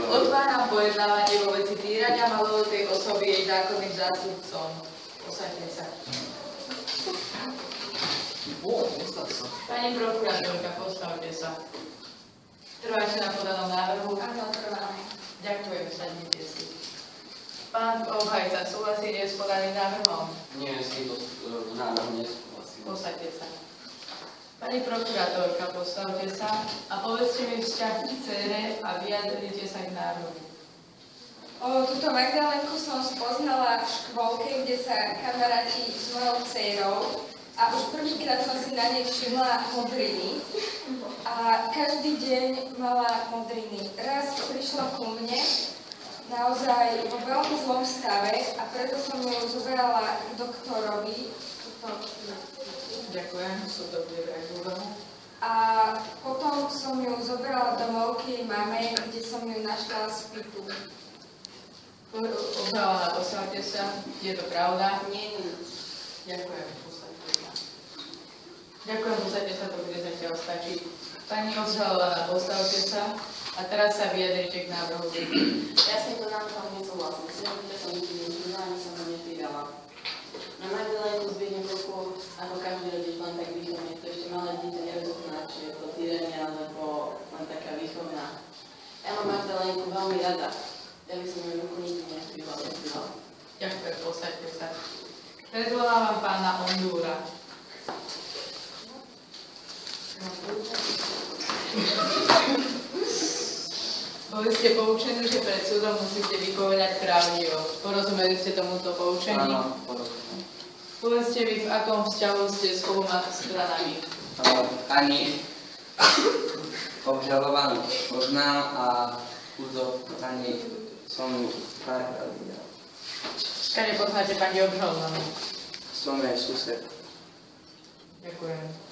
Otváram pojednávanie vo veci týrania maloletej osoby jej zákonným zástupcom. Posaďte sa. Pani prokurátorka, postavte sa. Trváte na podanom návrhu? Áno, trváme. Ďakujem, sadnite si. Pán obhajca, súhlasíte s podaným návrhom? Nie, s týmto návrhom nesúhlasím. Posaďte sa. Pani prokurátorka, postavte sa a povedzte mi vzťah k dcére a vyjadrite sa k návrhu. Túto Magdalenku som spoznala v škôlke, kde sa kamaráti s mojou dcérou a už prvýkrát som si na nej všimla modriny a každý deň mala modriny. Raz prišla ku mne naozaj vo veľmi zlom stave a preto som ju zobrala k doktorovi. Ďakujem, sú to dobré úvahy. A potom som ju zobrala domov k jej mame, kde som ju našla spitu. Obžalovaná, postavte sa. Je to pravda? Nie. Ďakujem, postavte sa. Ďakujem, postavte sa, to bude zatiaľ stačiť. Pani obžalovaná, postavte sa a teraz sa vyjadrite k návrhu. Ja s týmto návrhom nesúhlasím. Svedčite som nikdy nežila, ani som ho netýrala. Na Magdalenku zbiehne ruku, ako každý rodič, len tak výchovne. To ešte malé dieťa nerozozná, či je to týrenie, alebo len taká výchovná. Ja mám Magdalenku veľmi rada. Ja by som ju ruku nikdy nechvívala. Ďakujem, posaďte sa. Predvolávam pána Ondúra. Boli ste poučení, že pred súdom musíte vypovedať pravdivo. Porozumeli ste tomuto poučení? Áno, porozumiem. Povedzte mi, v akom vzťahu ste s oboma stranami. Ani obžalovanú poznám a úzok ani som pravda. Kade poznáte pani obžalovanú? Som jej sused. Ďakujem.